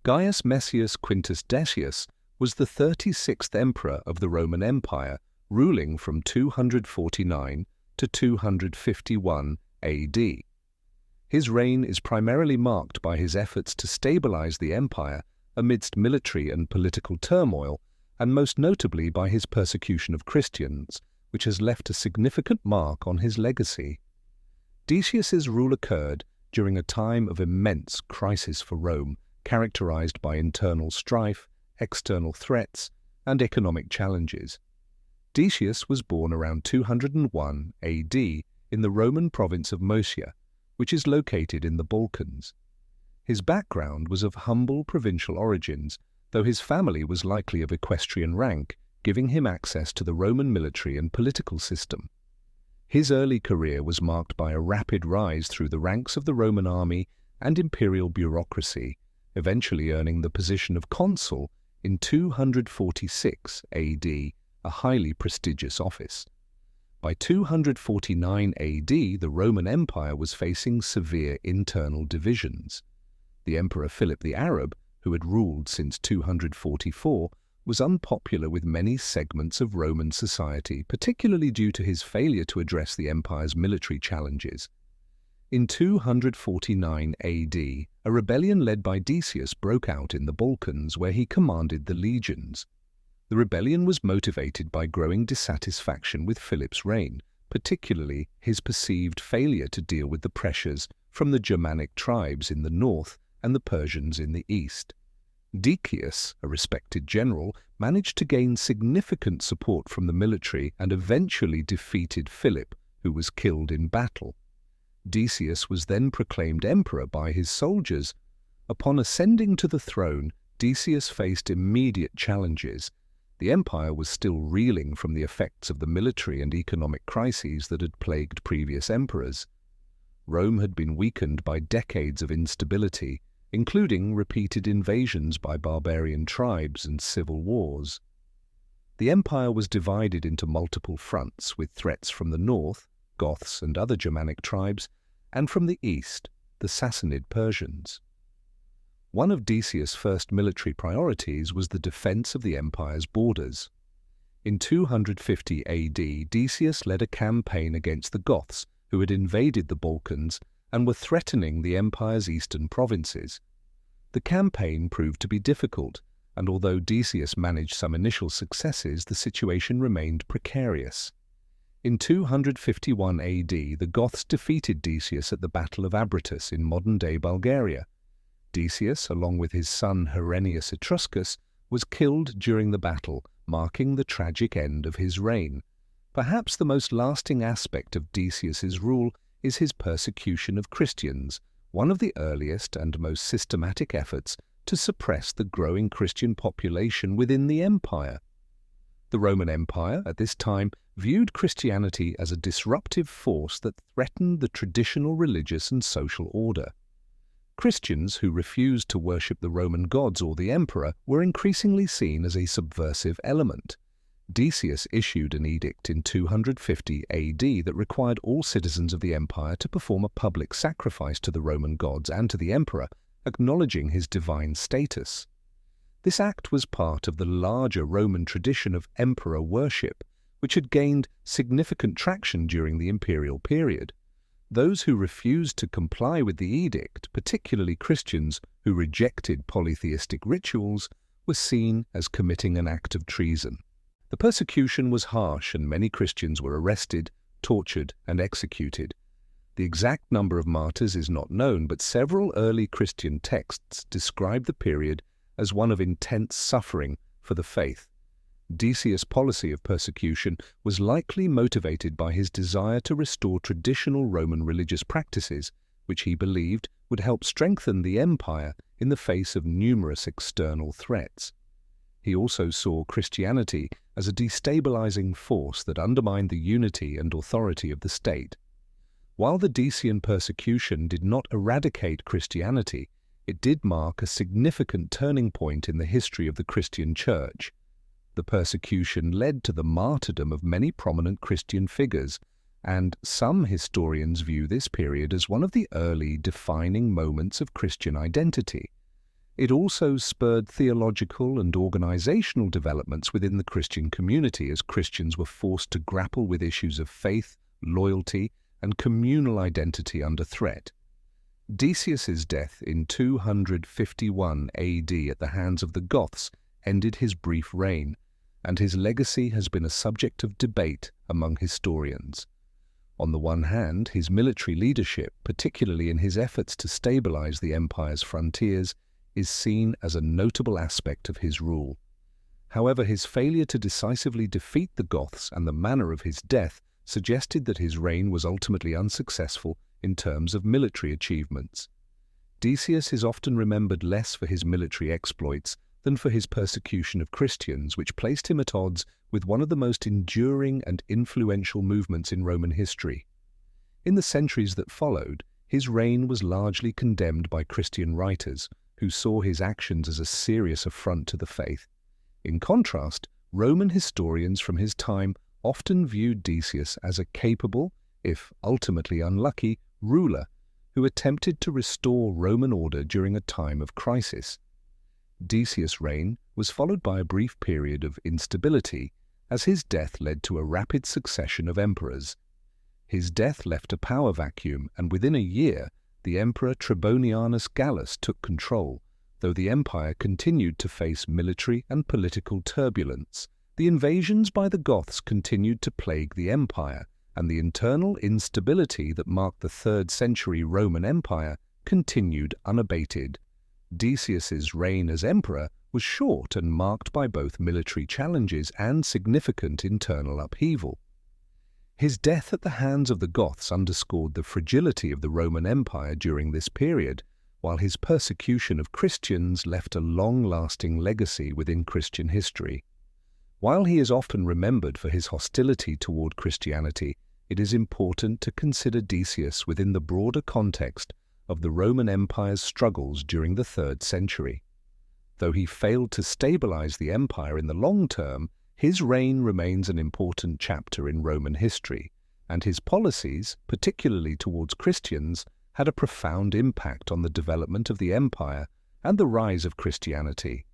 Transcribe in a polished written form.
Gaius Messius Quintus Decius was the 36th emperor of the Roman Empire, ruling from 249 to 251 AD. His reign is primarily marked by his efforts to stabilize the empire amidst military and political turmoil, and most notably by his persecution of Christians, which has left a significant mark on his legacy. Decius's rule occurred during a time of immense crisis for Rome, characterized by internal strife, external threats, and economic challenges. Decius was born around 201 AD in the Roman province of Moesia, which is located in the Balkans. His background was of humble provincial origins, though his family was likely of equestrian rank, giving him access to the Roman military and political system. His early career was marked by a rapid rise through the ranks of the Roman army and imperial bureaucracy, eventually earning the position of consul in 246 AD, a highly prestigious office. By 249 AD, the Roman Empire was facing severe internal divisions. The Emperor Philip the Arab, who had ruled since 244, was unpopular with many segments of Roman society, particularly due to his failure to address the empire's military challenges. In 249 AD, a rebellion led by Decius broke out in the Balkans, where he commanded the legions. The rebellion was motivated by growing dissatisfaction with Philip's reign, particularly his perceived failure to deal with the pressures from the Germanic tribes in the north and the Persians in the east. Decius, a respected general, managed to gain significant support from the military and eventually defeated Philip, who was killed in battle. Decius was then proclaimed emperor by his soldiers. Upon ascending to the throne, Decius faced immediate challenges. The empire was still reeling from the effects of the military and economic crises that had plagued previous emperors. Rome had been weakened by decades of instability, including repeated invasions by barbarian tribes and civil wars. The empire was divided into multiple fronts, with threats from the north, Goths and other Germanic tribes, and from the east, the Sassanid Persians. One of Decius' first military priorities was the defense of the empire's borders. In 250 AD, Decius led a campaign against the Goths, who had invaded the Balkans and were threatening the empire's eastern provinces. The campaign proved to be difficult, and although Decius managed some initial successes, the situation remained precarious. In 251 AD, the Goths defeated Decius at the Battle of Abritus in modern-day Bulgaria. Decius, along with his son Herennius Etruscus, was killed during the battle, marking the tragic end of his reign. Perhaps the most lasting aspect of Decius's rule is his persecution of Christians, one of the earliest and most systematic efforts to suppress the growing Christian population within the empire. The Roman Empire, at this time, viewed Christianity as a disruptive force that threatened the traditional religious and social order. Christians who refused to worship the Roman gods or the emperor were increasingly seen as a subversive element. Decius issued an edict in 250 AD that required all citizens of the empire to perform a public sacrifice to the Roman gods and to the emperor, acknowledging his divine status. This act was part of the larger Roman tradition of emperor worship, which had gained significant traction during the imperial period. Those who refused to comply with the edict, particularly Christians who rejected polytheistic rituals, were seen as committing an act of treason. The persecution was harsh, and many Christians were arrested, tortured, and executed. The exact number of martyrs is not known, but several early Christian texts describe the period as one of intense suffering for the faith. Decius' policy of persecution was likely motivated by his desire to restore traditional Roman religious practices, which he believed would help strengthen the empire in the face of numerous external threats. He also saw Christianity as a destabilizing force that undermined the unity and authority of the state. While the Decian persecution did not eradicate Christianity, it did mark a significant turning point in the history of the Christian Church. The persecution led to the martyrdom of many prominent Christian figures, and some historians view this period as one of the early defining moments of Christian identity. It also spurred theological and organizational developments within the Christian community as Christians were forced to grapple with issues of faith, loyalty, and communal identity under threat. Decius's death in 251 AD at the hands of the Goths ended his brief reign, and his legacy has been a subject of debate among historians. On the one hand, his military leadership, particularly in his efforts to stabilize the empire's frontiers, is seen as a notable aspect of his rule. However, his failure to decisively defeat the Goths and the manner of his death suggested that his reign was ultimately unsuccessful in terms of military achievements. Decius is often remembered less for his military exploits than for his persecution of Christians, which placed him at odds with one of the most enduring and influential movements in Roman history. In the centuries that followed, his reign was largely condemned by Christian writers, who saw his actions as a serious affront to the faith. In contrast, Roman historians from his time often viewed Decius as a capable, if ultimately unlucky, ruler who attempted to restore Roman order during a time of crisis. Decius' reign was followed by a brief period of instability, as his death led to a rapid succession of emperors. His death left a power vacuum, and within a year, the Emperor Trebonianus Gallus took control. Though the empire continued to face military and political turbulence, the invasions by the Goths continued to plague the empire, and the internal instability that marked the 3rd century Roman Empire continued unabated. Decius's reign as emperor was short and marked by both military challenges and significant internal upheaval. His death at the hands of the Goths underscored the fragility of the Roman Empire during this period, while his persecution of Christians left a long-lasting legacy within Christian history. While he is often remembered for his hostility toward Christianity, it is important to consider Decius within the broader context of the Roman Empire's struggles during the 3rd century. Though he failed to stabilize the empire in the long term, his reign remains an important chapter in Roman history, and his policies, particularly towards Christians, had a profound impact on the development of the empire and the rise of Christianity.